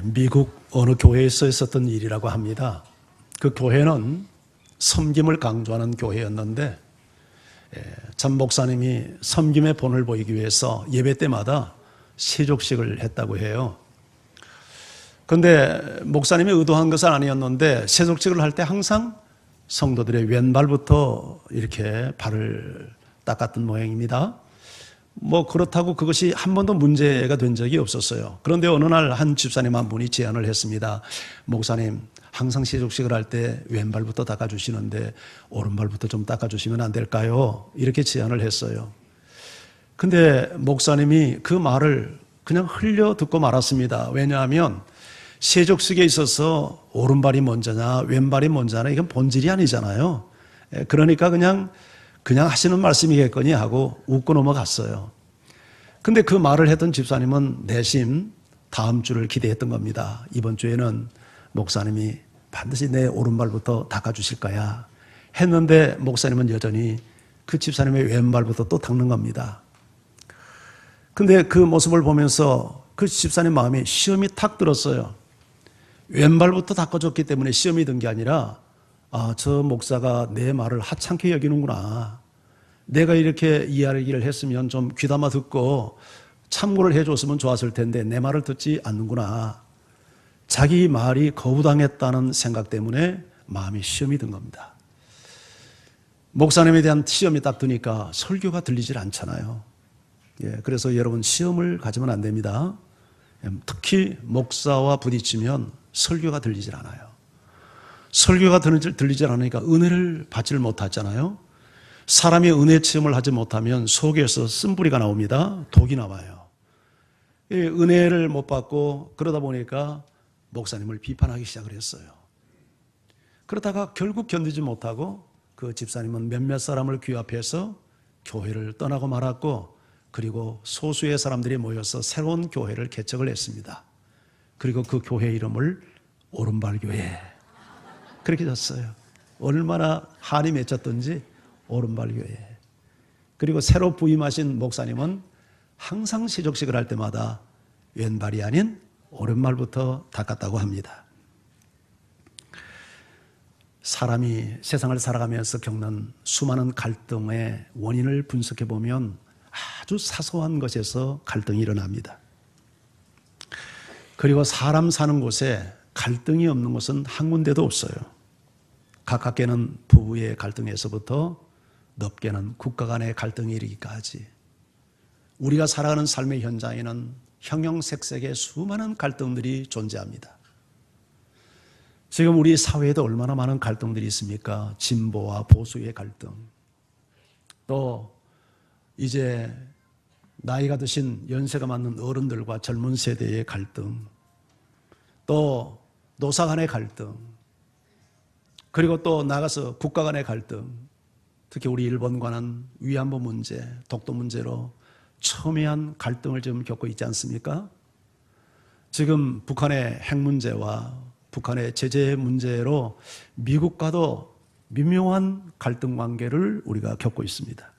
미국 어느 교회에서 있었던 일이라고 합니다. 그 교회는 섬김을 강조하는 교회였는데 참 목사님이 섬김의 본을 보이기 위해서 예배 때마다 세족식을 했다고 해요. 그런데 목사님이 의도한 것은 아니었는데 세족식을 할 때 항상 성도들의 왼발부터 이렇게 발을 닦았던 모양입니다. 그렇다고 그것이 한 번도 문제가 된 적이 없었어요. 그런데 어느 날 한 집사님 한 분이 제안을 했습니다. 목사님, 항상 세족식을 할 때 왼발부터 닦아주시는데 오른발부터 좀 닦아주시면 안 될까요? 이렇게 제안을 했어요. 근데 목사님이 그 말을 그냥 흘려 듣고 말았습니다. 왜냐하면 세족식에 있어서 오른발이 먼저냐 왼발이 먼저냐 이건 본질이 아니잖아요. 그러니까 그냥 하시는 말씀이겠거니 하고 웃고 넘어갔어요. 근데 그 말을 했던 집사님은 내심 다음 주를 기대했던 겁니다. 이번 주에는 목사님이 반드시 내 오른발부터 닦아주실 거야 했는데 목사님은 여전히 그 집사님의 왼발부터 또 닦는 겁니다. 근데 그 모습을 보면서 그 집사님 마음에 시험이 탁 들었어요. 왼발부터 닦아줬기 때문에 시험이 든 게 아니라 저 목사가 내 말을 하찮게 여기는구나. 내가 이렇게 이야기를 했으면 좀 귀담아 듣고 참고를 해줬으면 좋았을 텐데 내 말을 듣지 않는구나. 자기 말이 거부당했다는 생각 때문에 마음이 시험이 든 겁니다. 목사님에 대한 시험이 딱 드니까 설교가 들리질 않잖아요. 그래서 여러분 시험을 가지면 안 됩니다. 특히 목사와 부딪히면 설교가 들리질 않아요. 설교가 들리질 않으니까 은혜를 받지를 못하잖아요. 사람이 은혜 체험을 하지 못하면 속에서 쓴뿌리가 나옵니다. 독이 나와요. 은혜를 못 받고 그러다 보니까 목사님을 비판하기 시작을 했어요. 그러다가 결국 견디지 못하고 그 집사님은 몇몇 사람을 귀합해서 교회를 떠나고 말았고 그리고 소수의 사람들이 모여서 새로운 교회를 개척을 했습니다. 그리고 그 교회 이름을 오른발교회 그렇게 졌어요. 얼마나 한이 맺혔던지 오른발교회. 그리고 새로 부임하신 목사님은 항상 세족식을 할 때마다 왼발이 아닌 오른발부터 닦았다고 합니다. 사람이 세상을 살아가면서 겪는 수많은 갈등의 원인을 분석해 보면 아주 사소한 것에서 갈등이 일어납니다. 그리고 사람 사는 곳에 갈등이 없는 곳은 한 군데도 없어요. 가깝게는 부부의 갈등에서부터 넓게는 국가 간의 갈등이 이르기까지 우리가 살아가는 삶의 현장에는 형형색색의 수많은 갈등들이 존재합니다. 지금 우리 사회에도 얼마나 많은 갈등들이 있습니까? 진보와 보수의 갈등, 또 이제 나이가 드신 연세가 많은 어른들과 젊은 세대의 갈등, 또 노사 간의 갈등, 그리고 또 나가서 국가 간의 갈등, 특히 우리 일본과는 위안부 문제, 독도 문제로 첨예한 갈등을 지금 겪고 있지 않습니까? 지금 북한의 핵 문제와 북한의 제재 문제로 미국과도 미묘한 갈등 관계를 우리가 겪고 있습니다.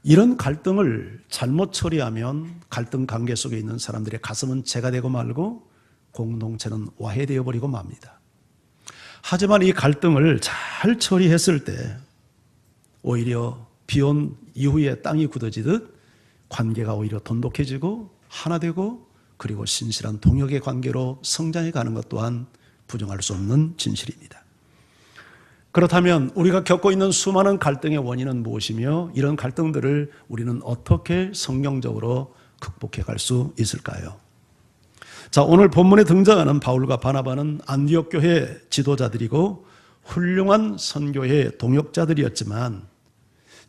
이런 갈등을 잘못 처리하면 갈등 관계 속에 있는 사람들의 가슴은 재가 되고 말고 공동체는 와해되어 버리고 맙니다. 하지만 이 갈등을 잘 처리했을 때 오히려 비온 이후에 땅이 굳어지듯 관계가 오히려 돈독해지고 하나 되고 그리고 신실한 동역의 관계로 성장해 가는 것 또한 부정할 수 없는 진실입니다. 그렇다면 우리가 겪고 있는 수많은 갈등의 원인은 무엇이며 이런 갈등들을 우리는 어떻게 성경적으로 극복해 갈 수 있을까요? 자, 오늘 본문에 등장하는 바울과 바나바는 안디옥 교회 지도자들이고 훌륭한 선교의 동역자들이었지만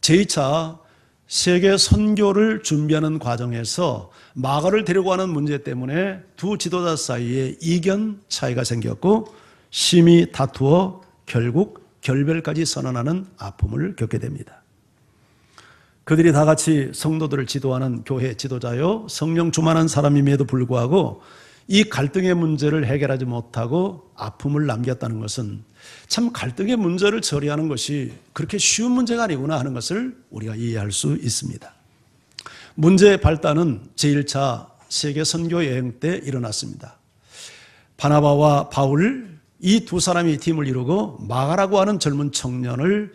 제2차 세계 선교를 준비하는 과정에서 마가를 데려가는 문제 때문에 두 지도자 사이에 이견 차이가 생겼고 심히 다투어 결국 결별까지 선언하는 아픔을 겪게 됩니다. 그들이 다 같이 성도들을 지도하는 교회 지도자요 성령 충만한 사람임에도 불구하고 이 갈등의 문제를 해결하지 못하고 아픔을 남겼다는 것은 참 갈등의 문제를 처리하는 것이 그렇게 쉬운 문제가 아니구나 하는 것을 우리가 이해할 수 있습니다. 문제의 발단은 제1차 세계 선교 여행 때 일어났습니다. 바나바와 바울 이 두 사람이 팀을 이루고 마가라고 하는 젊은 청년을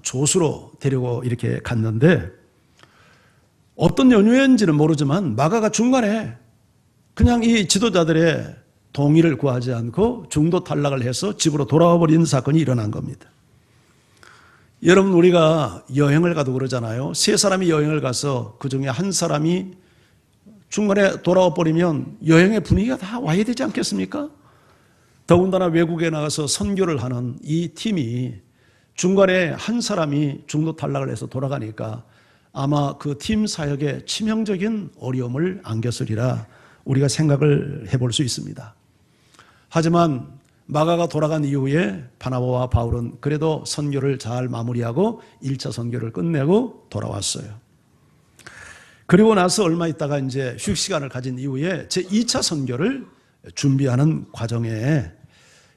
조수로 데리고 이렇게 갔는데 어떤 연유였는지는 모르지만 마가가 중간에 그냥 이 지도자들의 동의를 구하지 않고 중도 탈락을 해서 집으로 돌아와 버린 사건이 일어난 겁니다. 여러분, 우리가 여행을 가도 그러잖아요. 세 사람이 여행을 가서 그중에 한 사람이 중간에 돌아와 버리면 여행의 분위기가 다 와야 되지 않겠습니까? 더군다나 외국에 나가서 선교를 하는 이 팀이 중간에 한 사람이 중도 탈락을 해서 돌아가니까 아마 그 팀 사역에 치명적인 어려움을 안겼으리라 우리가 생각을 해볼 수 있습니다. 하지만 마가가 돌아간 이후에 바나바와 바울은 그래도 선교를 잘 마무리하고 1차 선교를 끝내고 돌아왔어요. 그리고 나서 얼마 있다가 이제 휴식 시간을 가진 이후에 제 2차 선교를 준비하는 과정에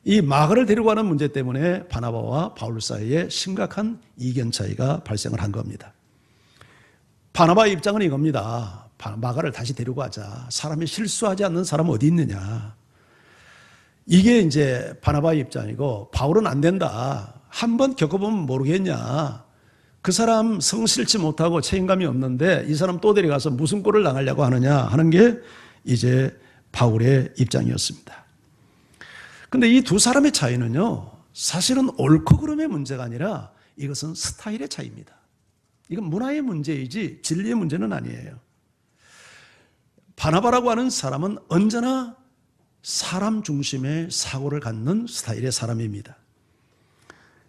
이 마가를 데리고 가는 문제 때문에 바나바와 바울 사이에 심각한 이견 차이가 발생을 한 겁니다. 바나바의 입장은 이겁니다. 마가를 다시 데리고 가자. 사람이 실수하지 않는 사람 어디 있느냐. 이게 이제 바나바의 입장이고, 바울은 안 된다. 한번 겪어보면 모르겠냐. 그 사람 성실치 못하고 책임감이 없는데 이 사람 또 데려가서 무슨 꼴을 당하려고 하느냐 하는 게 이제 바울의 입장이었습니다. 근데 이 두 사람의 차이는요, 사실은 옳고 그름의 문제가 아니라 이것은 스타일의 차이입니다. 이건 문화의 문제이지 진리의 문제는 아니에요. 바나바라고 하는 사람은 언제나 사람 중심의 사고를 갖는 스타일의 사람입니다.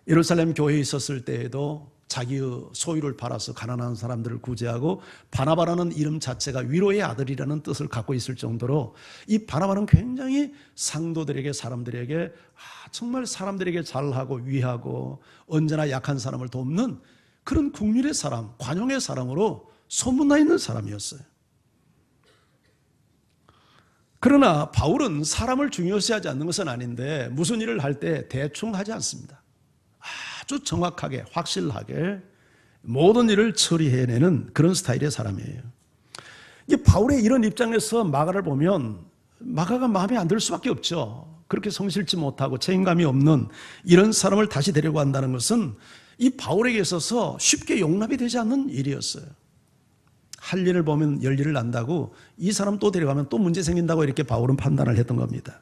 예루살렘 교회에 있었을 때에도 자기의 소유를 팔아서 가난한 사람들을 구제하고, 바나바라는 이름 자체가 위로의 아들이라는 뜻을 갖고 있을 정도로 이 바나바는 굉장히 상도들에게, 사람들에게 정말 사람들에게 잘하고 위하고 언제나 약한 사람을 돕는 그런 국률의 사람, 관용의 사람으로 소문나 있는 사람이었어요. 그러나 바울은 사람을 중요시하지 않는 것은 아닌데 무슨 일을 할 때 대충 하지 않습니다. 아주 정확하게, 확실하게 모든 일을 처리해내는 그런 스타일의 사람이에요. 이게 바울의 이런 입장에서 마가를 보면 마가가 마음에 안 들 수밖에 없죠. 그렇게 성실치 못하고 책임감이 없는 이런 사람을 다시 데리고 간다는 것은 이 바울에게 있어서 쉽게 용납이 되지 않는 일이었어요. 할 일을 보면 열 일을 난다고 이 사람 또 데려가면 또 문제 생긴다고 이렇게 바울은 판단을 했던 겁니다.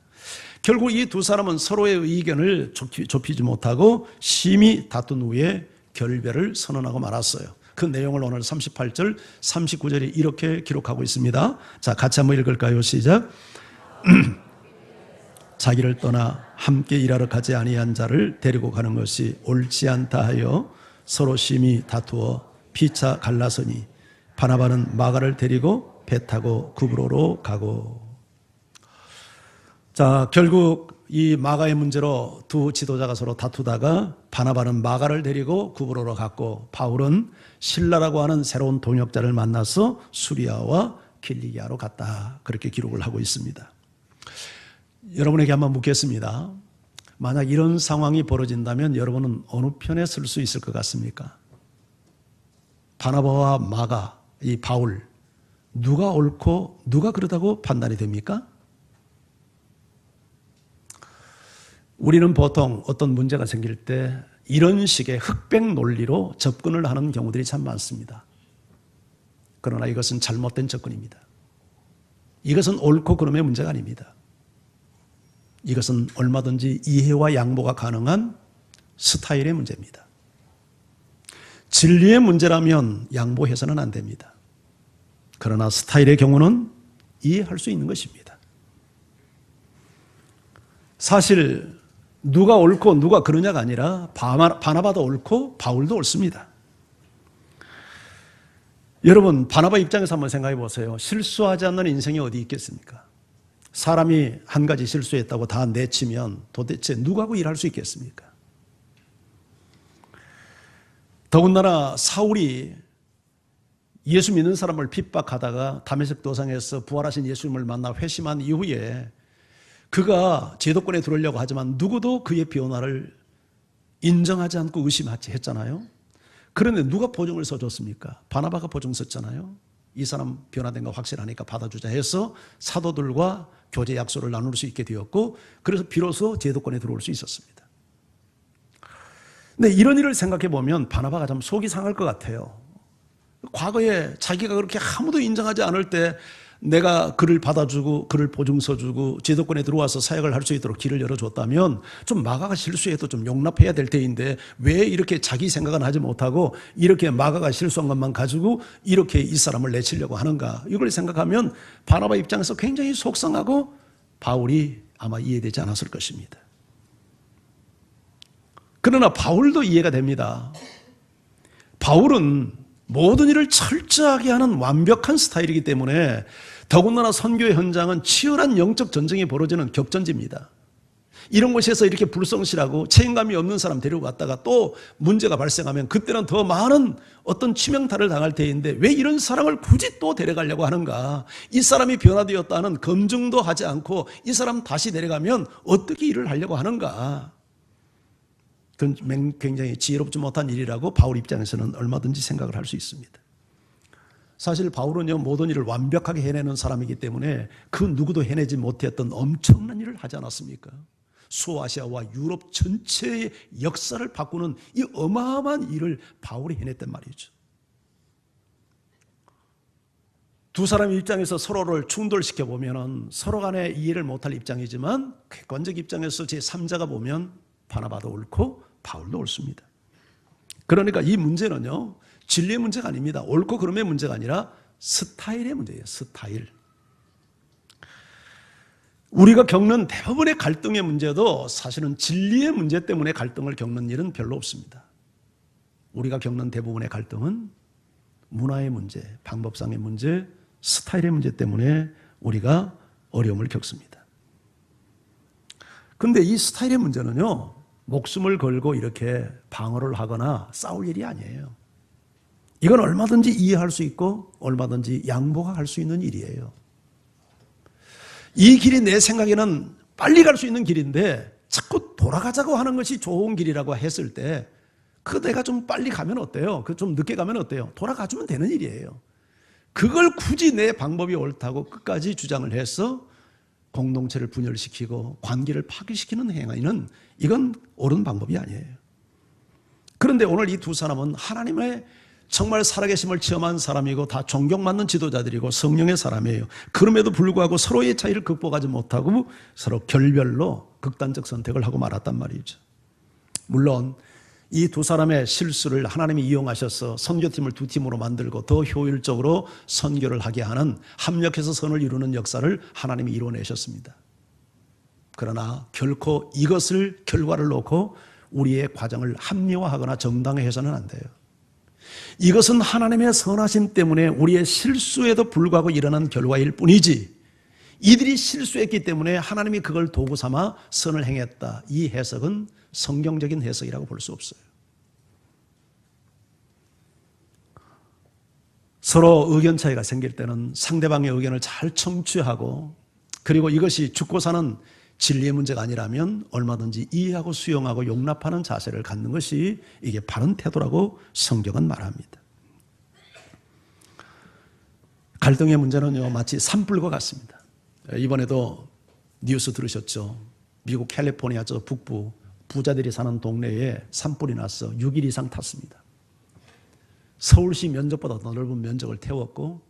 결국 이 두 사람은 서로의 의견을 좁히지 못하고 심히 다툰 후에 결별을 선언하고 말았어요. 그 내용을 오늘 38절, 39절이 이렇게 기록하고 있습니다. 자, 같이 한번 읽을까요? 시작. 자기를 떠나 함께 일하러 가지 아니한 자를 데리고 가는 것이 옳지 않다 하여 서로 심히 다투어 피차 갈라서니 바나바는 마가를 데리고 배 타고 구브로로 가고. 자, 결국 이 마가의 문제로 두 지도자가 서로 다투다가 바나바는 마가를 데리고 구브로로 갔고, 바울은 실라라고 하는 새로운 동역자를 만나서 수리아와 길리기아로 갔다. 그렇게 기록을 하고 있습니다. 여러분에게 한번 묻겠습니다. 만약 이런 상황이 벌어진다면 여러분은 어느 편에 설 수 있을 것 같습니까? 바나바와 마가, 이 바울, 누가 옳고 누가 그러다고 판단이 됩니까? 우리는 보통 어떤 문제가 생길 때 이런 식의 흑백 논리로 접근을 하는 경우들이 참 많습니다. 그러나 이것은 잘못된 접근입니다. 이것은 옳고 그름의 문제가 아닙니다. 이것은 얼마든지 이해와 양보가 가능한 스타일의 문제입니다. 진리의 문제라면 양보해서는 안 됩니다. 그러나 스타일의 경우는 이해할 수 있는 것입니다. 사실 누가 옳고 누가 그러냐가 아니라 바나바도 옳고 바울도 옳습니다. 여러분, 바나바 입장에서 한번 생각해 보세요. 실수하지 않는 인생이 어디 있겠습니까? 사람이 한 가지 실수했다고 다 내치면 도대체 누구하고 일할 수 있겠습니까? 더군다나 사울이 예수 믿는 사람을 핍박하다가 다메섹 도상에서 부활하신 예수님을 만나 회심한 이후에 그가 제도권에 들어오려고 하지만 누구도 그의 변화를 인정하지 않고 의심하지 했잖아요. 그런데 누가 보증을 서줬습니까? 바나바가 보증 섰잖아요. 이 사람 변화된 거 확실하니까 받아주자 해서 사도들과 교제 약속을 나눌 수 있게 되었고, 그래서 비로소 제도권에 들어올 수 있었습니다. 근데 이런 일을 생각해 보면 바나바가 좀 속이 상할 것 같아요. 과거에 자기가 그렇게 아무도 인정하지 않을 때 내가 그를 받아주고 그를 보증서주고 제도권에 들어와서 사역을 할 수 있도록 길을 열어줬다면 좀 마가가 실수해도 좀 용납해야 될 때인데 왜 이렇게 자기 생각은 하지 못하고 이렇게 마가가 실수한 것만 가지고 이렇게 이 사람을 내치려고 하는가, 이걸 생각하면 바나바 입장에서 굉장히 속상하고 바울이 아마 이해되지 않았을 것입니다. 그러나 바울도 이해가 됩니다. 바울은 모든 일을 철저하게 하는 완벽한 스타일이기 때문에, 더군다나 선교의 현장은 치열한 영적 전쟁이 벌어지는 격전지입니다. 이런 곳에서 이렇게 불성실하고 책임감이 없는 사람 데리고 갔다가 또 문제가 발생하면 그때는 더 많은 어떤 치명타를 당할 때인데 왜 이런 사람을 굳이 또 데려가려고 하는가? 이 사람이 변화되었다는 검증도 하지 않고 이 사람 다시 데려가면 어떻게 일을 하려고 하는가? 그건 굉장히 지혜롭지 못한 일이라고 바울 입장에서는 얼마든지 생각을 할 수 있습니다. 사실 바울은요, 모든 일을 완벽하게 해내는 사람이기 때문에 그 누구도 해내지 못했던 엄청난 일을 하지 않았습니까? 소아시아와 유럽 전체의 역사를 바꾸는 이 어마어마한 일을 바울이 해냈단 말이죠. 두 사람의 입장에서 서로를 충돌시켜 보면 서로 간에 이해를 못할 입장이지만 객관적 입장에서 제3자가 보면 바나바도 옳고 바울도 옳습니다. 그러니까 이 문제는요, 진리의 문제가 아닙니다. 옳고 그름의 문제가 아니라 스타일의 문제예요. 스타일. 우리가 겪는 대부분의 갈등의 문제도 사실은 진리의 문제 때문에 갈등을 겪는 일은 별로 없습니다. 우리가 겪는 대부분의 갈등은 문화의 문제, 방법상의 문제, 스타일의 문제 때문에 우리가 어려움을 겪습니다. 그런데 이 스타일의 문제는요, 목숨을 걸고 이렇게 방어를 하거나 싸울 일이 아니에요. 이건 얼마든지 이해할 수 있고 얼마든지 양보할 수 있는 일이에요. 이 길이 내 생각에는 빨리 갈 수 있는 길인데 자꾸 돌아가자고 하는 것이 좋은 길이라고 했을 때 그 내가 좀 빨리 가면 어때요? 그 좀 늦게 가면 어때요? 돌아가주면 되는 일이에요. 그걸 굳이 내 방법이 옳다고 끝까지 주장을 해서 공동체를 분열시키고 관계를 파괴시키는 행위는 이건 옳은 방법이 아니에요. 그런데 오늘 이 두 사람은 하나님의 정말 살아계심을 체험한 사람이고 다 존경받는 지도자들이고 성령의 사람이에요. 그럼에도 불구하고 서로의 차이를 극복하지 못하고 서로 결별로 극단적 선택을 하고 말았단 말이죠. 물론 이 두 사람의 실수를 하나님이 이용하셔서 선교팀을 두 팀으로 만들고 더 효율적으로 선교를 하게 하는, 합력해서 선을 이루는 역사를 하나님이 이루어내셨습니다. 그러나 결코 이것을 결과를 놓고 우리의 과정을 합리화하거나 정당화해서는 안 돼요. 이것은 하나님의 선하심 때문에 우리의 실수에도 불구하고 일어난 결과일 뿐이지, 이들이 실수했기 때문에 하나님이 그걸 도구 삼아 선을 행했다, 이 해석은 성경적인 해석이라고 볼 수 없어요. 서로 의견 차이가 생길 때는 상대방의 의견을 잘 청취하고, 그리고 이것이 죽고 사는 진리의 문제가 아니라면 얼마든지 이해하고 수용하고 용납하는 자세를 갖는 것이 이게 바른 태도라고 성경은 말합니다. 갈등의 문제는요, 마치 산불과 같습니다. 이번에도 뉴스 들으셨죠? 미국 캘리포니아 저 북부 부자들이 사는 동네에 산불이 나서 6일 이상 탔습니다. 서울시 면적보다 더 넓은 면적을 태웠고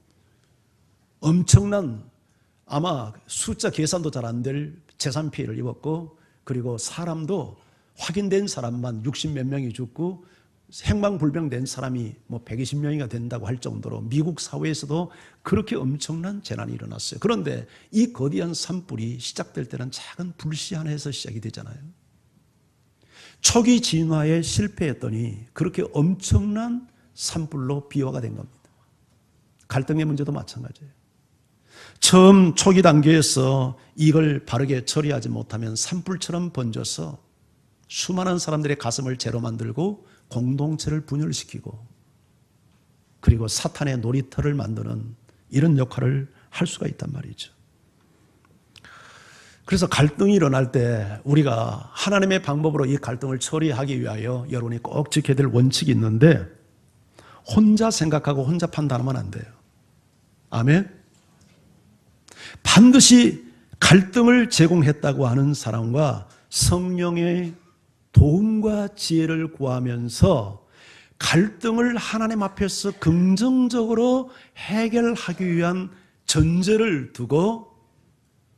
엄청난, 아마 숫자 계산도 잘 안 될 재산 피해를 입었고, 그리고 사람도 확인된 사람만 60몇 명이 죽고 행방불명된 사람이 뭐 120명이나 된다고 할 정도로 미국 사회에서도 그렇게 엄청난 재난이 일어났어요. 그런데 이 거대한 산불이 시작될 때는 작은 불씨 하나에서 시작이 되잖아요. 초기 진화에 실패했더니 그렇게 엄청난 산불로 비화가 된 겁니다. 갈등의 문제도 마찬가지예요. 처음 초기 단계에서 이걸 바르게 처리하지 못하면 산불처럼 번져서 수많은 사람들의 가슴을 죄로 만들고 공동체를 분열시키고, 그리고 사탄의 놀이터를 만드는 이런 역할을 할 수가 있단 말이죠. 그래서 갈등이 일어날 때 우리가 하나님의 방법으로 이 갈등을 처리하기 위하여 여러분이 꼭 지켜야 될 원칙이 있는데, 혼자 생각하고 혼자 판단하면 안 돼요. 아멘. 반드시 갈등을 제공했다고 하는 사람과 성령의 도움과 지혜를 구하면서 갈등을 하나님 앞에서 긍정적으로 해결하기 위한 전제를 두고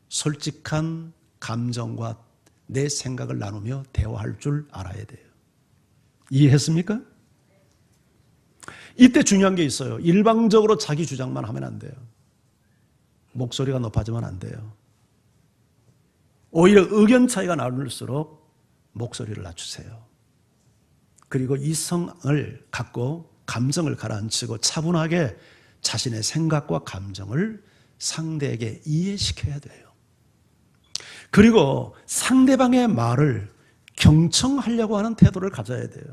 솔직한 감정과 내 생각을 나누며 대화할 줄 알아야 돼요. 이해했습니까? 이때 중요한 게 있어요. 일방적으로 자기 주장만 하면 안 돼요. 목소리가 높아지면 안 돼요. 오히려 의견 차이가 나눌수록 목소리를 낮추세요. 그리고 이성을 갖고 감정을 가라앉히고 차분하게 자신의 생각과 감정을 상대에게 이해시켜야 돼요. 그리고 상대방의 말을 경청하려고 하는 태도를 가져야 돼요.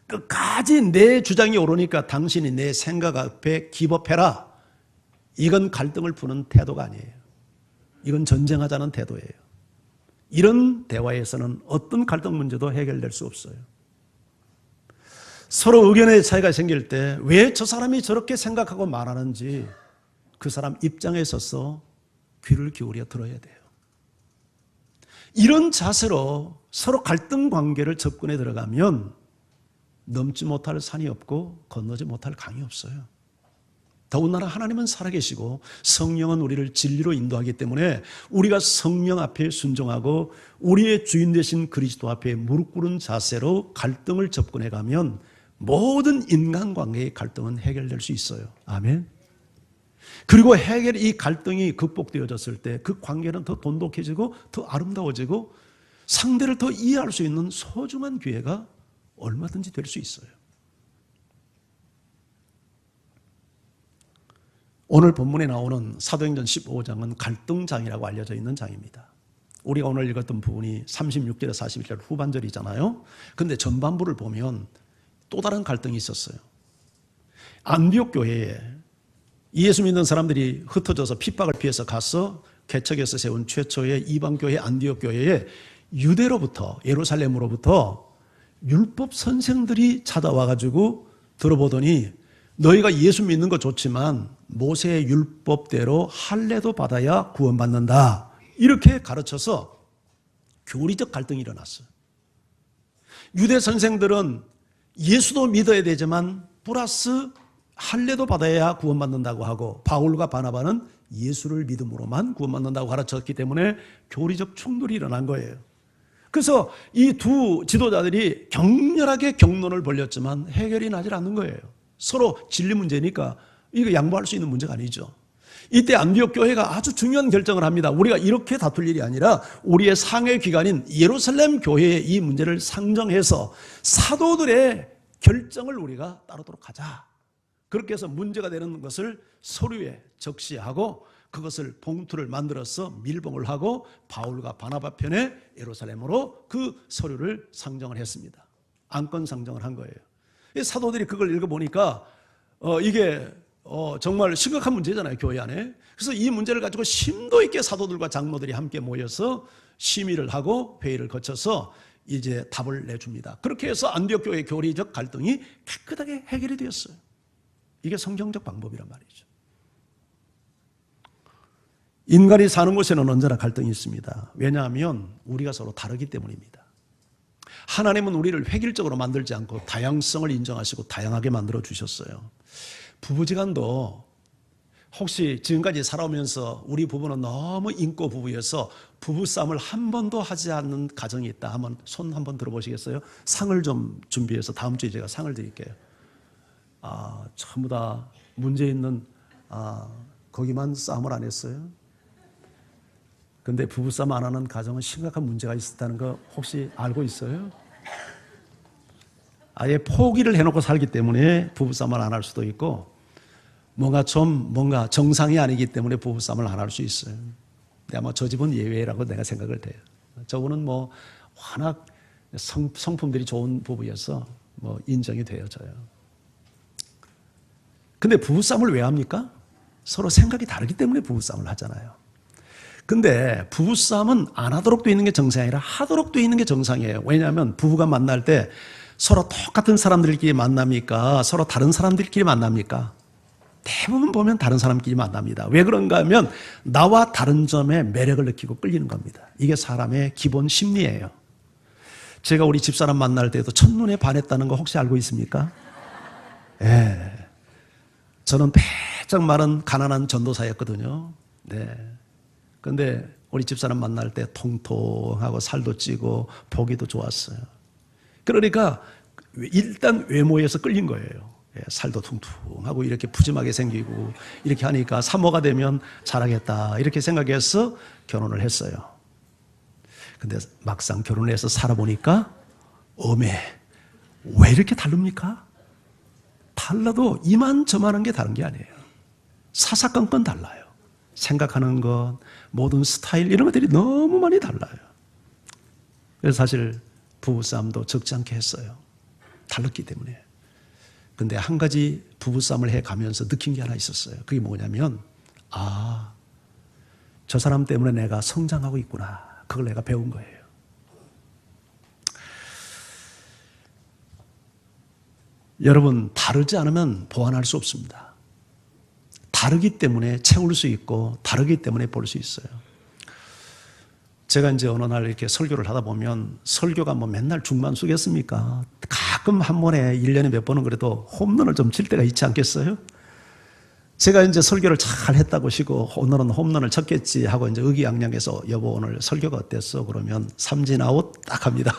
끝까지 내 주장이 옳으니까 당신이 내 생각 앞에 기법해라. 이건 갈등을 푸는 태도가 아니에요. 이건 전쟁하자는 태도예요. 이런 대화에서는 어떤 갈등 문제도 해결될 수 없어요. 서로 의견의 차이가 생길 때 왜 저 사람이 저렇게 생각하고 말하는지 그 사람 입장에 서서 귀를 기울여 들어야 돼요. 이런 자세로 서로 갈등 관계를 접근해 들어가면 넘지 못할 산이 없고 건너지 못할 강이 없어요. 더군다나 하나님은 살아계시고 성령은 우리를 진리로 인도하기 때문에 우리가 성령 앞에 순종하고 우리의 주인 되신 그리스도 앞에 무릎 꿇은 자세로 갈등을 접근해 가면 모든 인간관계의 갈등은 해결될 수 있어요. 아멘. 그리고 이 갈등이 극복되어졌을 때 그 관계는 더 돈독해지고 더 아름다워지고 상대를 더 이해할 수 있는 소중한 기회가 얼마든지 될 수 있어요. 오늘 본문에 나오는 사도행전 15장은 갈등장이라고 알려져 있는 장입니다. 우리가 오늘 읽었던 부분이 36절에서 41절 후반절이잖아요. 그런데 전반부를 보면 또 다른 갈등이 있었어요. 안디옥 교회에 예수 믿는 사람들이 흩어져서 핍박을 피해서 가서 개척해서 세운 최초의 이방교회 안디옥 교회에 유대로부터 예루살렘으로부터 율법 선생들이 찾아와가지고 들어보더니 너희가 예수 믿는 거 좋지만 모세의 율법대로 할례도 받아야 구원받는다. 이렇게 가르쳐서 교리적 갈등이 일어났어요. 유대 선생들은 예수도 믿어야 되지만 플러스 할례도 받아야 구원받는다고 하고 바울과 바나바는 예수를 믿음으로만 구원받는다고 가르쳤기 때문에 교리적 충돌이 일어난 거예요. 그래서 이 두 지도자들이 격렬하게 격론을 벌였지만 해결이 나질 않는 거예요. 서로 진리 문제니까 이거 양보할 수 있는 문제가 아니죠. 이때 안디옥 교회가 아주 중요한 결정을 합니다. 우리가 이렇게 다툴 일이 아니라 우리의 상회 기관인 예루살렘 교회에 이 문제를 상정해서 사도들의 결정을 우리가 따르도록 하자. 그렇게 해서 문제가 되는 것을 서류에 적시하고 그것을 봉투를 만들어서 밀봉을 하고 바울과 바나바 편에 예루살렘으로 그 서류를 상정을 했습니다. 안건 상정을 한 거예요. 사도들이 그걸 읽어보니까 이게 정말 심각한 문제잖아요, 교회 안에. 그래서 이 문제를 가지고 심도 있게 사도들과 장로들이 함께 모여서 심의를 하고 회의를 거쳐서 이제 답을 내줍니다. 그렇게 해서 안디옥 교회의 교리적 갈등이 깨끗하게 해결이 되었어요. 이게 성경적 방법이란 말이죠. 인간이 사는 곳에는 언제나 갈등이 있습니다. 왜냐하면 우리가 서로 다르기 때문입니다. 하나님은 우리를 획일적으로 만들지 않고 다양성을 인정하시고 다양하게 만들어 주셨어요. 부부지간도 혹시 지금까지 살아오면서 우리 부부는 너무 인고 부부여서 부부싸움을 한 번도 하지 않는 가정이 있다 하면 손 한번 들어보시겠어요? 상을 좀 준비해서 다음 주에 제가 상을 드릴게요. 전부 다 문제 있는 거기만 싸움을 안 했어요. 근데 부부싸움 안 하는 가정은 심각한 문제가 있었다는 거 혹시 알고 있어요? 아예 포기를 해놓고 살기 때문에 부부싸움을 안 할 수도 있고 뭔가 정상이 아니기 때문에 부부싸움을 안 할 수 있어요. 근데 아마 저 집은 예외라고 내가 생각을 해요. 저분은 워낙 성품들이 좋은 부부여서 인정이 되어져요. 근데 부부싸움을 왜 합니까? 서로 생각이 다르기 때문에 부부싸움을 하잖아요. 근데 부부싸움은 안 하도록 돼 있는 게 정상이 아니라 하도록 돼 있는 게 정상이에요. 왜냐하면 부부가 만날 때 서로 똑같은 사람들끼리 만납니까? 서로 다른 사람들끼리 만납니까? 대부분 보면 다른 사람끼리 만납니다. 왜 그런가 하면 나와 다른 점에 매력을 느끼고 끌리는 겁니다. 이게 사람의 기본 심리예요. 제가 우리 집사람 만날 때도 첫눈에 반했다는 거 혹시 알고 있습니까? 예. 저는 배쩍 마른 가난한 전도사였거든요. 네. 근데 우리 집사람 만날 때 통통하고 살도 찌고 보기도 좋았어요. 그러니까 일단 외모에서 끌린 거예요. 예, 살도 퉁퉁하고 이렇게 푸짐하게 생기고 이렇게 하니까 사모가 되면 잘하겠다 이렇게 생각해서 결혼을 했어요. 근데 막상 결혼해서 살아보니까 어메 왜 이렇게 다릅니까? 달라도 이만저만한 게 다른 게 아니에요. 사사건건 달라요. 생각하는 것, 모든 스타일 이런 것들이 너무 많이 달라요. 그래서 사실 부부싸움도 적지 않게 했어요. 달랐기 때문에. 근데 한 가지 부부싸움을 해가면서 느낀 게 하나 있었어요. 그게 뭐냐면 저 사람 때문에 내가 성장하고 있구나. 그걸 내가 배운 거예요. 여러분, 다르지 않으면 보완할 수 없습니다. 다르기 때문에 채울 수 있고 다르기 때문에 볼 수 있어요. 제가 이제 어느 날 이렇게 설교를 하다 보면 설교가 뭐 맨날 죽만 쓰겠습니까? 가끔 한 번에 1년에 몇 번은 그래도 홈런을 좀 칠 때가 있지 않겠어요? 제가 이제 설교를 잘 했다고 시고 오늘은 홈런을 쳤겠지 하고 이제 의기양양해서 여보 오늘 설교가 어땠어? 그러면 삼진 아웃 딱 합니다.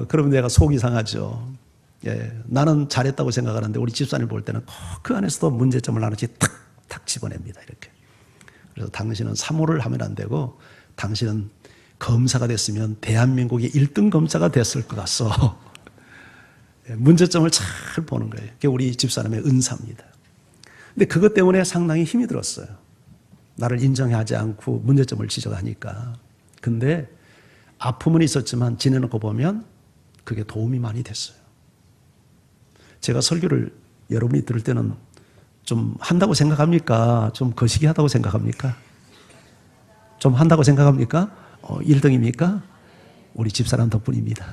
그러면 내가 속이 상하죠. 예, 나는 잘했다고 생각하는데 우리 집사님 볼 때는 그 안에서도 문제점을 하나씩 탁탁 집어냅니다. 이렇게. 그래서 당신은 사모를 하면 안 되고 당신은 검사가 됐으면 대한민국의 1등 검사가 됐을 것 같소. 문제점을 잘 보는 거예요. 그게 우리 집사람의 은사입니다. 근데 그것 때문에 상당히 힘이 들었어요. 나를 인정하지 않고 문제점을 지적하니까. 근데 아픔은 있었지만 지내놓고 보면 그게 도움이 많이 됐어요. 제가 설교를 여러분이 들을 때는 좀 한다고 생각합니까? 좀 거시기 하다고 생각합니까? 좀 한다고 생각합니까? 1등입니까? 우리 집사람 덕분입니다.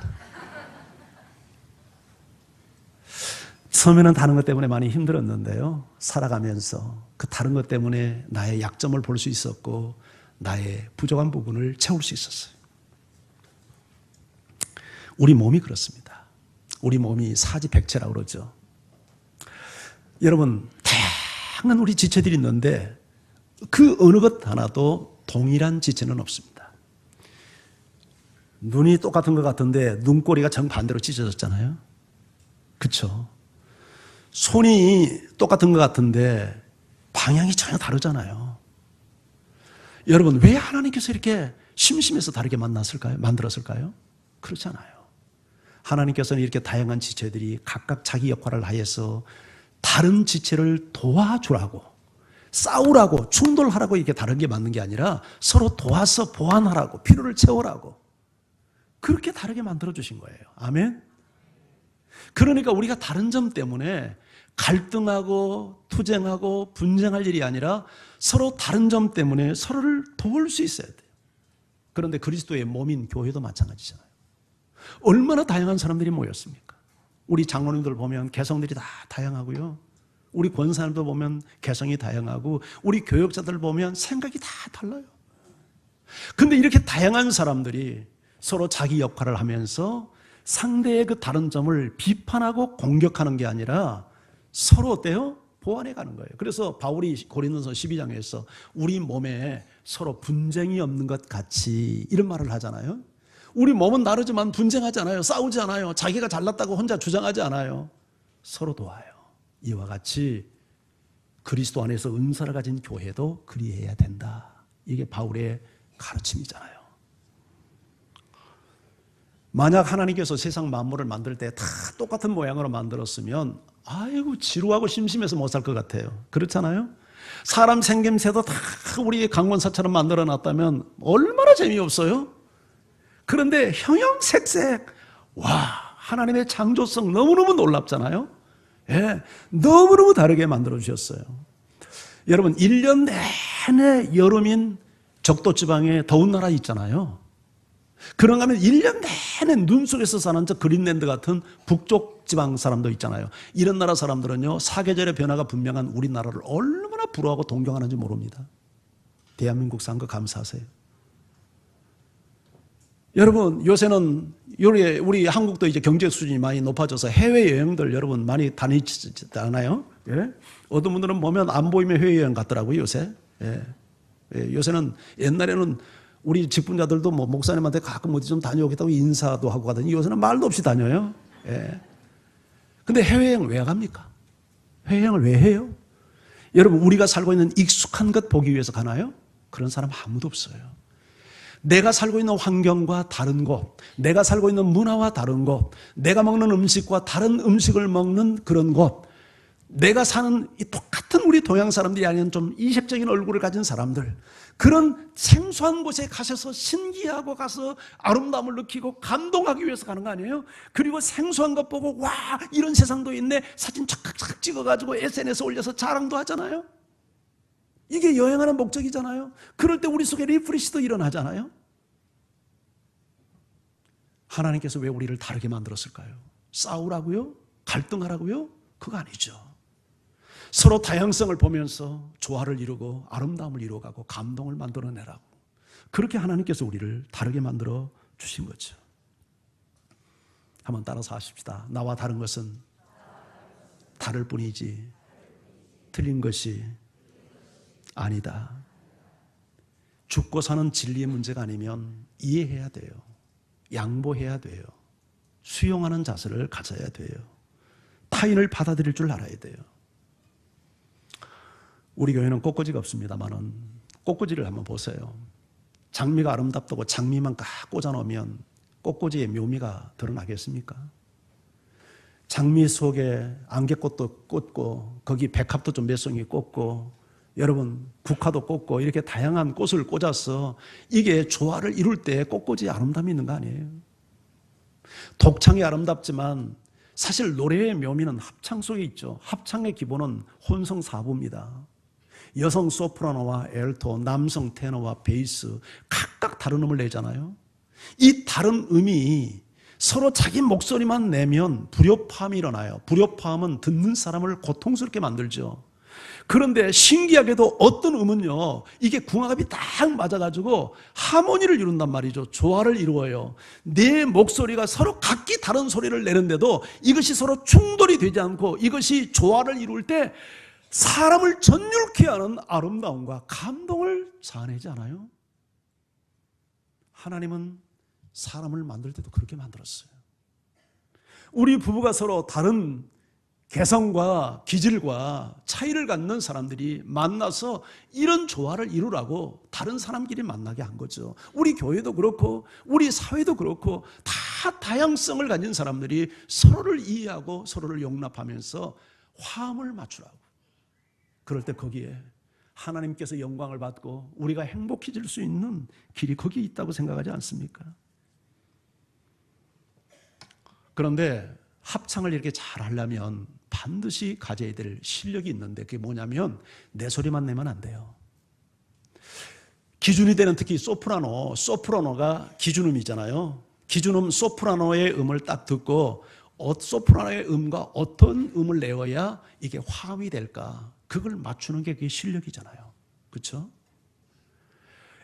처음에는 다른 것 때문에 많이 힘들었는데요. 살아가면서 그 다른 것 때문에 나의 약점을 볼 수 있었고 나의 부족한 부분을 채울 수 있었어요. 우리 몸이 그렇습니다. 우리 몸이 사지백체라고 그러죠. 여러분, 다양한 우리 지체들이 있는데 그 어느 것 하나도 동일한 지체는 없습니다. 눈이 똑같은 것 같은데 눈꼬리가 정반대로 찢어졌잖아요. 그렇죠? 손이 똑같은 것 같은데 방향이 전혀 다르잖아요. 여러분, 왜 하나님께서 이렇게 심심해서 다르게 만들었을까요? 그렇지 않아요. 하나님께서는 이렇게 다양한 지체들이 각각 자기 역할을 하여서 다른 지체를 도와주라고, 싸우라고, 충돌하라고 이렇게 다르게 만든 게 아니라 서로 도와서 보완하라고, 필요를 채우라고 그렇게 다르게 만들어주신 거예요. 아멘? 그러니까 우리가 다른 점 때문에 갈등하고 투쟁하고 분쟁할 일이 아니라 서로 다른 점 때문에 서로를 도울 수 있어야 돼요. 그런데 그리스도의 몸인 교회도 마찬가지잖아요. 얼마나 다양한 사람들이 모였습니까? 우리 장로님들 보면 개성들이 다 다양하고요. 우리 권사님들 보면 개성이 다양하고 우리 교역자들 보면 생각이 다 달라요. 근데 이렇게 다양한 사람들이 서로 자기 역할을 하면서 상대의 그 다른 점을 비판하고 공격하는 게 아니라 서로 어때요? 보완해 가는 거예요. 그래서 바울이 고린도서 12장에서 우리 몸에 서로 분쟁이 없는 것 같이 이런 말을 하잖아요. 우리 몸은 다르지만 분쟁하지 않아요. 싸우지 않아요. 자기가 잘났다고 혼자 주장하지 않아요. 서로 도와요. 이와 같이 그리스도 안에서 은사를 가진 교회도 그리해야 된다. 이게 바울의 가르침이잖아요. 만약 하나님께서 세상 만물을 만들 때 다 똑같은 모양으로 만들었으면 아이고 지루하고 심심해서 못 살 것 같아요. 그렇잖아요? 사람 생김새도 다 우리 강원사처럼 만들어놨다면 얼마나 재미없어요? 그런데 형형색색, 와, 하나님의 창조성 너무너무 놀랍잖아요? 예, 너무너무 다르게 만들어주셨어요. 여러분, 1년 내내 여름인 적도지방에 더운 나라 있잖아요. 그런가 하면 1년 내내 눈 속에서 사는 저 그린랜드 같은 북쪽 지방 사람도 있잖아요. 이런 나라 사람들은요, 사계절의 변화가 분명한 우리나라를 얼마나 부러워하고 동경하는지 모릅니다. 대한민국 산 거 감사하세요. 여러분, 요새는 우리 한국도 이제 경제 수준이 많이 높아져서 해외여행들 여러분 많이 다니지 않아요? 예? 어떤 분들은 보면 안 보이면 해외여행 갔더라고요, 요새. 예. 예. 요새는 옛날에는 우리 직분자들도 뭐 목사님한테 가끔 어디 좀 다녀오겠다고 인사도 하고 가더니 요새는 말도 없이 다녀요. 예. 근데 해외여행 왜 갑니까? 해외여행을 왜 해요? 여러분, 우리가 살고 있는 익숙한 것 보기 위해서 가나요? 그런 사람 아무도 없어요. 내가 살고 있는 환경과 다른 곳, 내가 살고 있는 문화와 다른 곳, 내가 먹는 음식과 다른 음식을 먹는 그런 곳, 내가 사는 이 똑같은 우리 동양 사람들이 아닌 좀 이색적인 얼굴을 가진 사람들, 그런 생소한 곳에 가셔서 신기하고 가서 아름다움을 느끼고 감동하기 위해서 가는 거 아니에요? 그리고 생소한 것 보고 와, 이런 세상도 있네, 사진 착착 찍어가지고 SNS에 올려서 자랑도 하잖아요. 이게 여행하는 목적이잖아요. 그럴 때 우리 속에 리프레시도 일어나잖아요. 하나님께서 왜 우리를 다르게 만들었을까요? 싸우라고요? 갈등하라고요? 그거 아니죠. 서로 다양성을 보면서 조화를 이루고 아름다움을 이루어가고 감동을 만들어내라고. 그렇게 하나님께서 우리를 다르게 만들어 주신 거죠. 한번 따라서 하십시다. 나와 다른 것은 다를 뿐이지 틀린 것이 아니다. 죽고 사는 진리의 문제가 아니면 이해해야 돼요. 양보해야 돼요. 수용하는 자세를 가져야 돼요. 타인을 받아들일 줄 알아야 돼요. 우리 교회는 꽃꽂이가 없습니다만은 꽃꽂이를 한번 보세요. 장미가 아름답다고 장미만 딱 꽂아놓으면 꽃꽂이의 묘미가 드러나겠습니까? 장미 속에 안개꽃도 꽂고 거기 백합도 좀 몇 송이 꽂고 여러분 국화도 꽂고 이렇게 다양한 꽃을 꽂아서 이게 조화를 이룰 때 꽃꽂이에 아름다움이 있는 거 아니에요? 독창이 아름답지만 사실 노래의 묘미는 합창 속에 있죠. 합창의 기본은 혼성사부입니다. 여성 소프라노와 엘토, 남성 테너와 베이스 각각 다른 음을 내잖아요. 이 다른 음이 서로 자기 목소리만 내면 불협화음이 일어나요. 불협화음은 듣는 사람을 고통스럽게 만들죠. 그런데 신기하게도 어떤 음은요, 이게 궁합이 딱 맞아가지고 하모니를 이룬단 말이죠. 조화를 이루어요. 내 목소리가 서로 각기 다른 소리를 내는데도 이것이 서로 충돌이 되지 않고 이것이 조화를 이룰 때 사람을 전율케 하는 아름다움과 감동을 자아내지 않아요? 하나님은 사람을 만들 때도 그렇게 만들었어요. 우리 부부가 서로 다른 개성과 기질과 차이를 갖는 사람들이 만나서 이런 조화를 이루라고 다른 사람끼리 만나게 한 거죠. 우리 교회도 그렇고 우리 사회도 그렇고 다 다양성을 가진 사람들이 서로를 이해하고 서로를 용납하면서 화음을 맞추라고. 그럴 때 거기에 하나님께서 영광을 받고 우리가 행복해질 수 있는 길이 거기에 있다고 생각하지 않습니까? 그런데 합창을 이렇게 잘 하려면 반드시 가져야 될 실력이 있는데 그게 뭐냐면 내 소리만 내면 안 돼요. 기준이 되는 특히 소프라노가 기준음이잖아요. 기준음 소프라노의 음을 딱 듣고 소프라노의 음과 어떤 음을 내어야 이게 화음이 될까? 그걸 맞추는 게 그게 실력이잖아요. 그렇죠?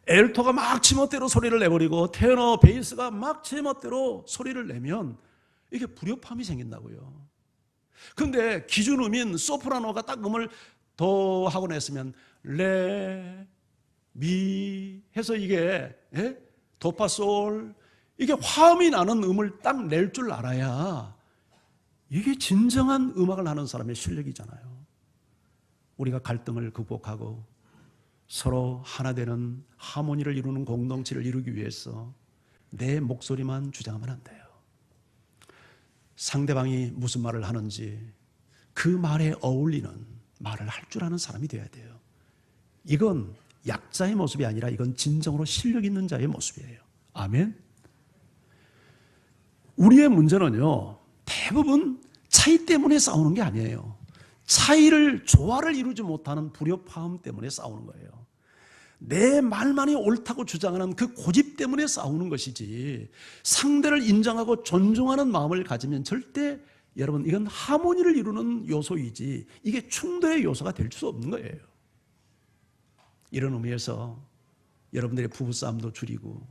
엘토가 막 지멋대로 소리를 내버리고 테너, 베이스가 막 지멋대로 소리를 내면 이게 불협화음이 생긴다고요. 그런데 기준음인 소프라노가 딱 음을 도 하고 냈으면 레, 미 해서 이게 도파솔 이게 화음이 나는 음을 딱 낼 줄 알아야 이게 진정한 음악을 하는 사람의 실력이잖아요. 우리가 갈등을 극복하고 서로 하나 되는 하모니를 이루는 공동체를 이루기 위해서 내 목소리만 주장하면 안 돼요. 상대방이 무슨 말을 하는지 그 말에 어울리는 말을 할 줄 아는 사람이 되어야 돼요. 이건 약자의 모습이 아니라 이건 진정으로 실력 있는 자의 모습이에요. 아멘. 우리의 문제는요, 대부분 차이 때문에 싸우는 게 아니에요. 조화를 이루지 못하는 불협화음 때문에 싸우는 거예요. 내 말만이 옳다고 주장하는 그 고집 때문에 싸우는 것이지, 상대를 인정하고 존중하는 마음을 가지면 절대, 여러분, 이건 하모니를 이루는 요소이지 이게 충돌의 요소가 될 수 없는 거예요. 이런 의미에서 여러분들의 부부싸움도 줄이고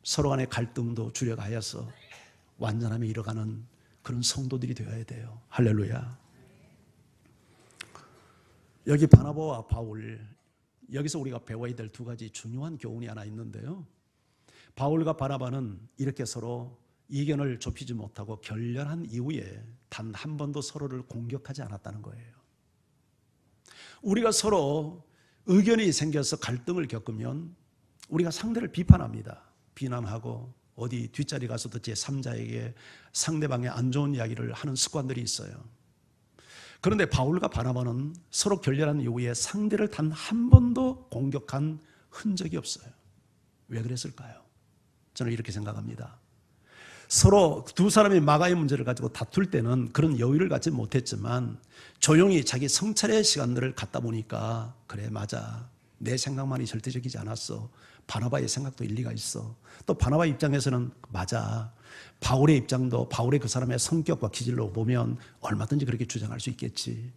서로 간의 갈등도 줄여가야서 완전함에 이뤄가는 그런 성도들이 되어야 돼요. 할렐루야. 여기 바나바와 바울, 여기서 우리가 배워야 될 두 가지 중요한 교훈이 하나 있는데요. 바울과 바나바는 이렇게 서로 이견을 좁히지 못하고 결렬한 이후에 단 한 번도 서로를 공격하지 않았다는 거예요. 우리가 서로 의견이 생겨서 갈등을 겪으면 우리가 상대를 비판합니다. 비난하고 어디 뒷자리 가서도 제3자에게 상대방의 안 좋은 이야기를 하는 습관들이 있어요. 그런데 바울과 바나바는 서로 결렬한 이후에 상대를 단 한 번도 공격한 흔적이 없어요. 왜 그랬을까요? 저는 이렇게 생각합니다. 서로 두 사람이 마가의 문제를 가지고 다툴 때는 그런 여유를 갖지 못했지만 조용히 자기 성찰의 시간들을 갖다 보니까, 그래 맞아, 내 생각만이 절대적이지 않았어, 바나바의 생각도 일리가 있어, 또 바나바 입장에서는 맞아, 바울의 입장도 바울의 그 사람의 성격과 기질로 보면 얼마든지 그렇게 주장할 수 있겠지.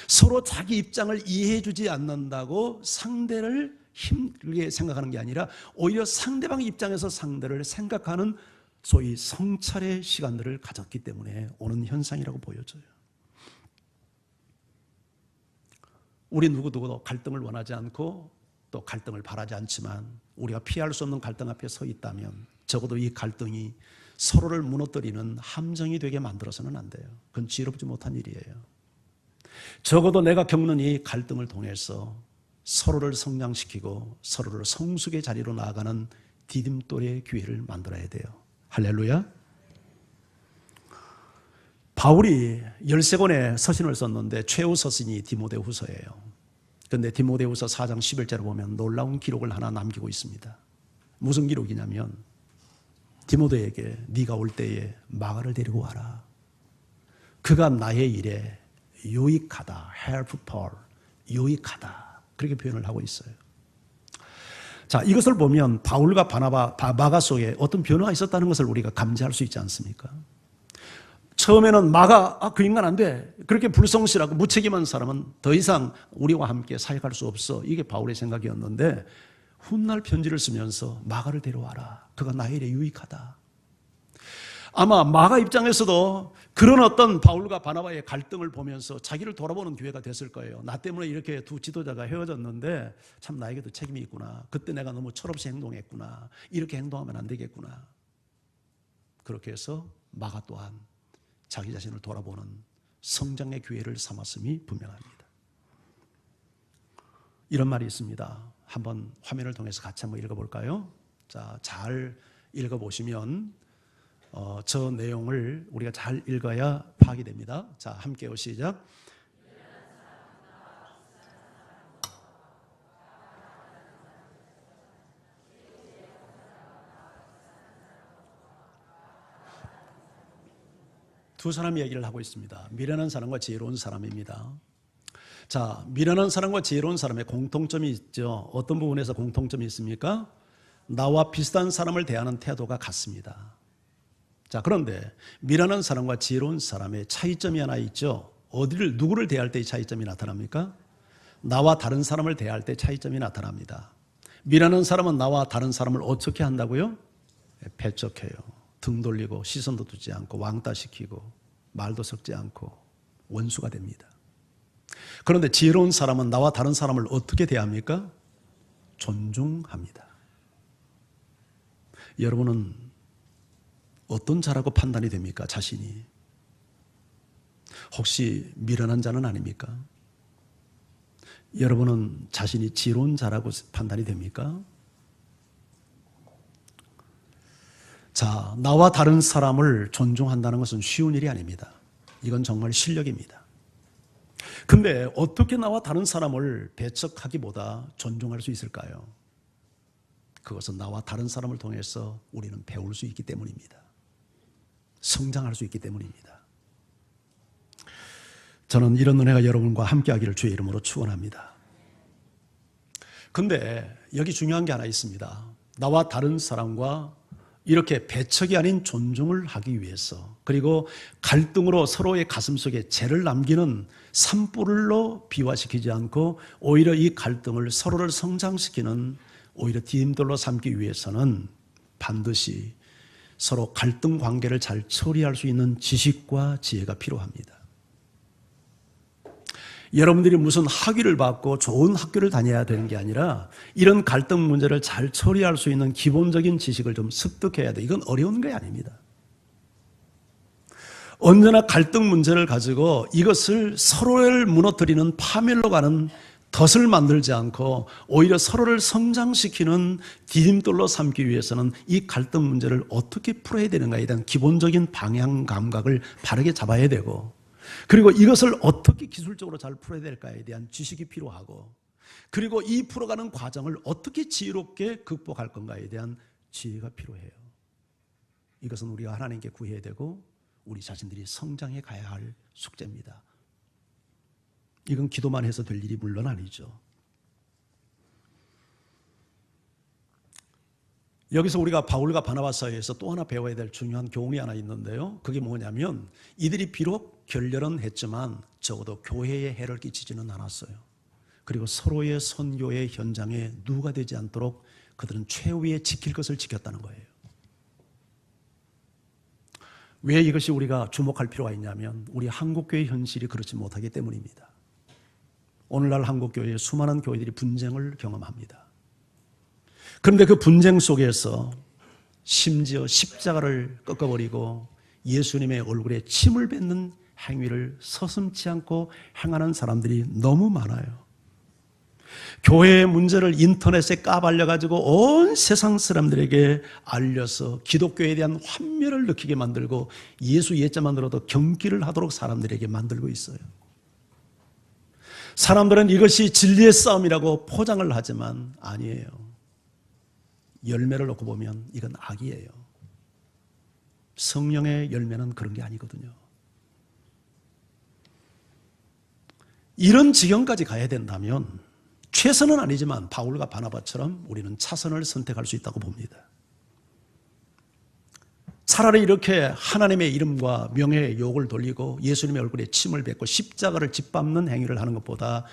서로 자기 입장을 이해해 주지 않는다고 상대를 힘들게 생각하는 게 아니라 오히려 상대방 입장에서 상대를 생각하는 소위 성찰의 시간들을 가졌기 때문에 오는 현상이라고 보여져요. 우리 누구도 갈등을 원하지 않고 또 갈등을 바라지 않지만 우리가 피할 수 없는 갈등 앞에 서 있다면 적어도 이 갈등이 서로를 무너뜨리는 함정이 되게 만들어서는 안 돼요. 그건 지혜롭지 못한 일이에요. 적어도 내가 겪는 이 갈등을 통해서 서로를 성장시키고 서로를 성숙의 자리로 나아가는 디딤돌의 기회를 만들어야 돼요. 할렐루야. 바울이 13권의 서신을 썼는데 최후 서신이 디모데후서예요. 그런데 디모데후서 4장 11절을 보면 놀라운 기록을 하나 남기고 있습니다. 무슨 기록이냐면 디모데에게 네가 올 때에 마가를 데리고 와라. 그가 나의 일에 유익하다. helpful, 유익하다. 그렇게 표현을 하고 있어요. 자, 이것을 보면 바울과 바나바, 마가 속에 어떤 변화가 있었다는 것을 우리가 감지할 수 있지 않습니까? 처음에는 마가, 그 인간 안 돼, 그렇게 불성실하고 무책임한 사람은 더 이상 우리와 함께 사역할 수 없어, 이게 바울의 생각이었는데 훗날 편지를 쓰면서 마가를 데려와라. 그가 나의 일에 유익하다. 아마 마가 입장에서도 그런 어떤 바울과 바나바의 갈등을 보면서 자기를 돌아보는 기회가 됐을 거예요. 나 때문에 이렇게 두 지도자가 헤어졌는데 참 나에게도 책임이 있구나. 그때 내가 너무 철없이 행동했구나. 이렇게 행동하면 안 되겠구나. 그렇게 해서 마가 또한 자기 자신을 돌아보는 성장의 기회를 삼았음이 분명합니다. 이런 말이 있습니다. 한번 화면을 통해서 같이 한번 읽어볼까요? 자, 잘 읽어보시면 저 내용을 우리가 잘 읽어야 파악이 됩니다. 자, 함께요. 시작. 두 사람이 얘기를 하고 있습니다. 미련한 사람과 지혜로운 사람입니다. 자, 미련한 사람과 지혜로운 사람의 공통점이 있죠. 어떤 부분에서 공통점이 있습니까? 나와 비슷한 사람을 대하는 태도가 같습니다. 자, 그런데 미련한 사람과 지혜로운 사람의 차이점이 하나 있죠. 누구를 대할 때 차이점이 나타납니까? 나와 다른 사람을 대할 때 차이점이 나타납니다. 미련한 사람은 나와 다른 사람을 어떻게 한다고요? 배척해요. 등 돌리고 시선도 두지 않고 왕따시키고 말도 섞지 않고 원수가 됩니다. 그런데 지혜로운 사람은 나와 다른 사람을 어떻게 대합니까? 존중합니다. 여러분은 어떤 자라고 판단이 됩니까? 자신이. 혹시 미련한 자는 아닙니까? 여러분은 자신이 지혜로운 자라고 판단이 됩니까? 자, 나와 다른 사람을 존중한다는 것은 쉬운 일이 아닙니다. 이건 정말 실력입니다. 근데 어떻게 나와 다른 사람을 배척하기보다 존중할 수 있을까요? 그것은 나와 다른 사람을 통해서 우리는 배울 수 있기 때문입니다. 성장할 수 있기 때문입니다. 저는 이런 은혜가 여러분과 함께하기를 주의 이름으로 축원합니다. 근데 여기 중요한 게 하나 있습니다. 나와 다른 사람과 이렇게 배척이 아닌 존중을 하기 위해서, 그리고 갈등으로 서로의 가슴속에 재를 남기는 산불로 비화시키지 않고 오히려 이 갈등을 서로를 성장시키는 오히려 디딤돌로 삼기 위해서는 반드시 서로 갈등 관계를 잘 처리할 수 있는 지식과 지혜가 필요합니다. 여러분들이 무슨 학위를 받고 좋은 학교를 다녀야 되는 게 아니라 이런 갈등 문제를 잘 처리할 수 있는 기본적인 지식을 좀 습득해야 돼. 이건 어려운 게 아닙니다. 언제나 갈등 문제를 가지고 이것을 서로를 무너뜨리는 파멸로 가는 덫을 만들지 않고 오히려 서로를 성장시키는 디딤돌로 삼기 위해서는 이 갈등 문제를 어떻게 풀어야 되는가에 대한 기본적인 방향 감각을 바르게 잡아야 되고, 그리고 이것을 어떻게 기술적으로 잘 풀어야 될까에 대한 지식이 필요하고, 그리고 이 풀어가는 과정을 어떻게 지혜롭게 극복할 건가에 대한 지혜가 필요해요. 이것은 우리가 하나님께 구해야 되고 우리 자신들이 성장해 가야 할 숙제입니다. 이건 기도만 해서 될 일이 물론 아니죠. 여기서 우리가 바울과 바나바 사이에서 또 하나 배워야 될 중요한 교훈이 하나 있는데요. 그게 뭐냐면 이들이 비록 결렬은 했지만 적어도 교회에 해를 끼치지는 않았어요. 그리고 서로의 선교의 현장에 누가 되지 않도록 그들은 최후에 지킬 것을 지켰다는 거예요. 왜 이것이 우리가 주목할 필요가 있냐면 우리 한국교회 현실이 그렇지 못하기 때문입니다. 오늘날 한국교회에 수많은 교회들이 분쟁을 경험합니다. 그런데 그 분쟁 속에서 심지어 십자가를 꺾어버리고 예수님의 얼굴에 침을 뱉는 행위를 서슴지 않고 행하는 사람들이 너무 많아요. 교회의 문제를 인터넷에 까발려가지고 온 세상 사람들에게 알려서 기독교에 대한 환멸을 느끼게 만들고 예수 예자만 들어도 경기를 하도록 사람들에게 만들고 있어요. 사람들은 이것이 진리의 싸움이라고 포장을 하지만 아니에요. 열매를 놓고 보면 이건 악이에요. 성령의 열매는 그런 게 아니거든요. 이런 지경까지 가야 된다면 최선은 아니지만 바울과 바나바처럼 우리는 차선을 선택할 수 있다고 봅니다. 차라리 이렇게 하나님의 이름과 명예의 욕을 돌리고 예수님의 얼굴에 침을 뱉고 십자가를 짓밟는 행위를 하는 것보다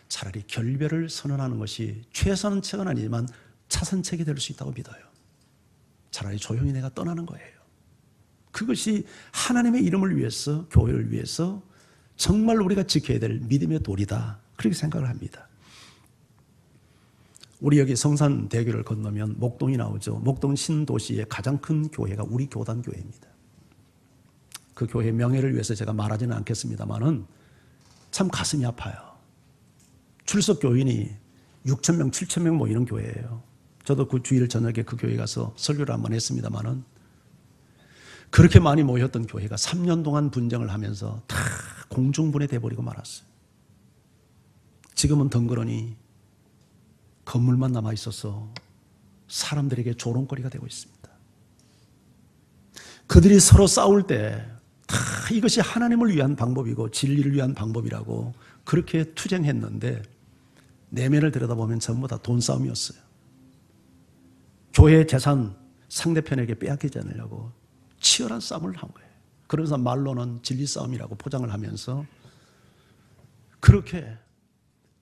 차라리 결별을 선언하는 것이 최선책은 아니지만 차선책이 될 수 있다고 믿어요. 차라리 조용히 내가 떠나는 거예요. 그것이 하나님의 이름을 위해서, 교회를 위해서 정말 우리가 지켜야 될 믿음의 도리다, 그렇게 생각을 합니다. 우리 여기 성산대교를 건너면 목동이 나오죠. 목동 신도시의 가장 큰 교회가 우리 교단교회입니다. 그 교회 명예를 위해서 제가 말하지는 않겠습니다만은 참 가슴이 아파요. 출석 교인이 6,000명, 7,000명 뭐 이런 교회예요. 저도 그 주일 저녁에 그 교회 가서 설교를 한번 했습니다만은 그렇게 많이 모였던 교회가 3년 동안 분쟁을 하면서 다 공중분해돼 버리고 말았어요. 지금은 덩그러니 건물만 남아 있어서 사람들에게 조롱거리가 되고 있습니다. 그들이 서로 싸울 때 다 이것이 하나님을 위한 방법이고 진리를 위한 방법이라고 그렇게 투쟁했는데 내면을 들여다보면 전부 다 돈 싸움이었어요. 교회의 재산 상대편에게 빼앗기지 않으려고 치열한 싸움을 한 거예요. 그러면서 말로는 진리 싸움이라고 포장을 하면서 그렇게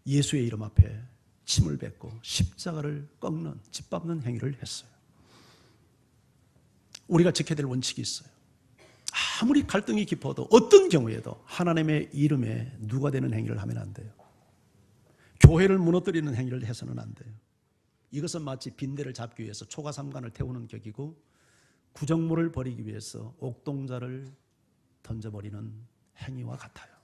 예수의 이름 앞에 침을 뱉고 십자가를 꺾는, 짓밟는 행위를 했어요. 우리가 지켜야 될 원칙이 있어요. 아무리 갈등이 깊어도 어떤 경우에도 하나님의 이름에 누가 되는 행위를 하면 안 돼요. 교회를 무너뜨리는 행위를 해서는 안 돼요. 이것은 마치 빈대를 잡기 위해서 초가삼간을 태우는 격이고 구정물을 버리기 위해서 옥동자를 던져버리는 행위와 같아요.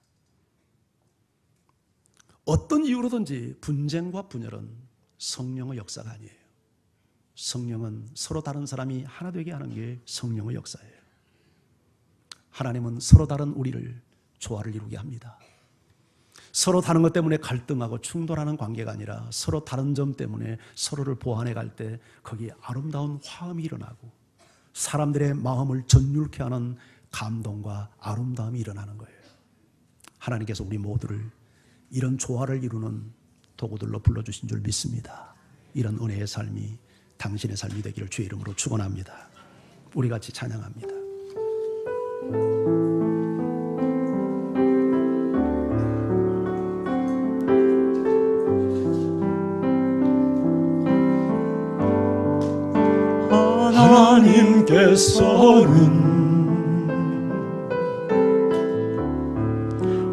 어떤 이유로든지 분쟁과 분열은 성령의 역사가 아니에요. 성령은 서로 다른 사람이 하나 되게 하는 게 성령의 역사예요. 하나님은 서로 다른 우리를 조화를 이루게 합니다. 서로 다른 것 때문에 갈등하고 충돌하는 관계가 아니라 서로 다른 점 때문에 서로를 보완해 갈 때 거기에 아름다운 화음이 일어나고 사람들의 마음을 전율케 하는 감동과 아름다움이 일어나는 거예요. 하나님께서 우리 모두를 이런 조화를 이루는 도구들로 불러주신 줄 믿습니다. 이런 은혜의 삶이 당신의 삶이 되기를 주의 이름으로 축원합니다. 우리 같이 찬양합니다. 하나님께서는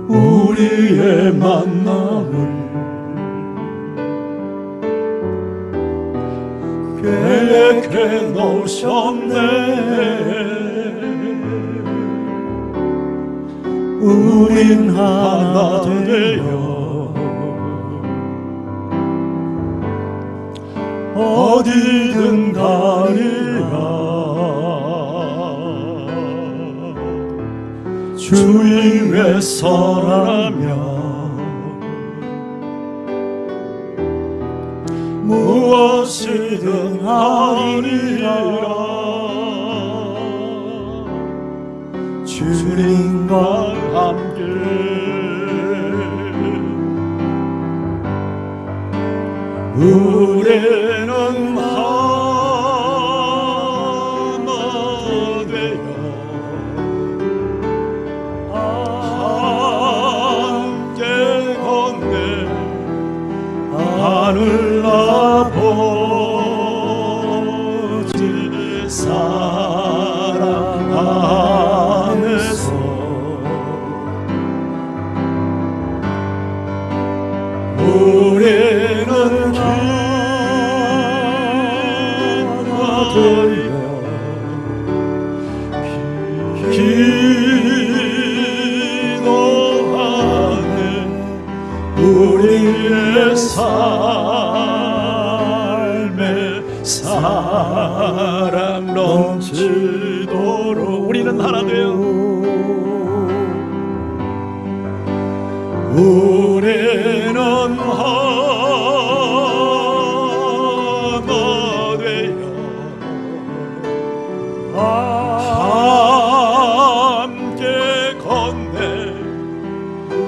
우리의 만남을 계획해 놓으셨네. 우린 하나 되어 어디든 가리라. 주님의 선하며 무엇이든 하리라. 주님과 함께 우리는 하나 되어 함께 걷네. 하늘 아버지 사랑 안에서 우리는 기도하며 기도하네. 우리의 삶에 사랑 넘치도록 우리는 하나 되어 우리는 하나 되어 함께 걷네.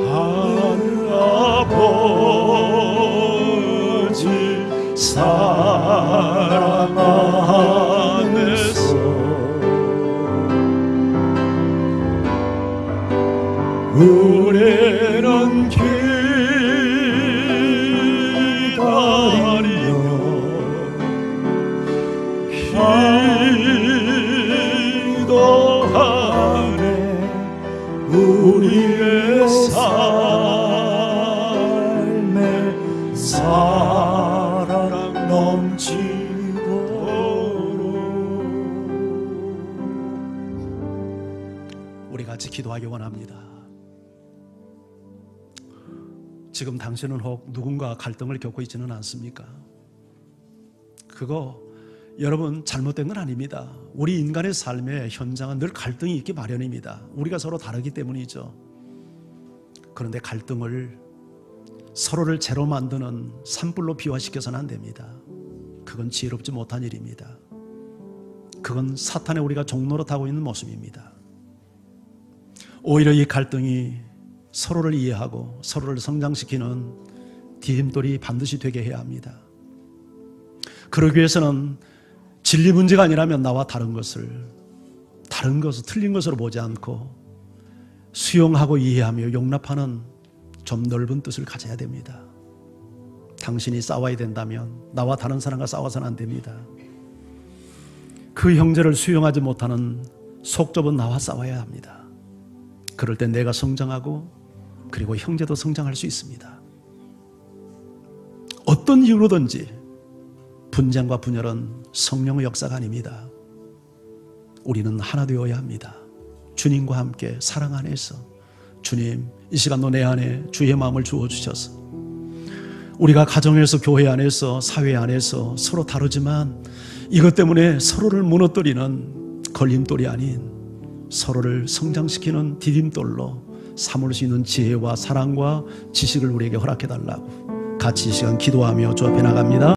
하늘 아버지 사랑 안에서 우리는 기다리며 기도하네. 우리의 삶에 사랑 넘치도록 우리 같이 기도하기 원합니다. 지금 당신은 혹 누군가 갈등을 겪고 있지는 않습니까? 그거 여러분 잘못된 건 아닙니다. 우리 인간의 삶의 현장은 늘 갈등이 있기 마련입니다. 우리가 서로 다르기 때문이죠. 그런데 갈등을 서로를 죄로 만드는 산불로 비화시켜서는 안 됩니다. 그건 지혜롭지 못한 일입니다. 그건 사탄의 우리가 종노릇하고 있는 모습입니다. 오히려 이 갈등이 서로를 이해하고 서로를 성장시키는 디딤돌이 반드시 되게 해야 합니다. 그러기 위해서는 진리 문제가 아니라면 나와 다른 것을 틀린 것으로 보지 않고 수용하고 이해하며 용납하는 좀 넓은 뜻을 가져야 됩니다. 당신이 싸워야 된다면 나와 다른 사람과 싸워서는 안 됩니다. 그 형제를 수용하지 못하는 속 좁은 나와 싸워야 합니다. 그럴 때 내가 성장하고 그리고 형제도 성장할 수 있습니다. 어떤 이유로든지 분쟁과 분열은 성령의 역사가 아닙니다. 우리는 하나 되어야 합니다. 주님과 함께 사랑 안에서 주님 이 시간도 내 안에 주의 마음을 주어주셔서 우리가 가정에서 교회 안에서 사회 안에서 서로 다르지만 이것 때문에 서로를 무너뜨리는 걸림돌이 아닌 서로를 성장시키는 디딤돌로 삼을 수 있는 지혜와 사랑과 지식을 우리에게 허락해달라고 같이 이 시간 기도하며 주 앞에 나갑니다.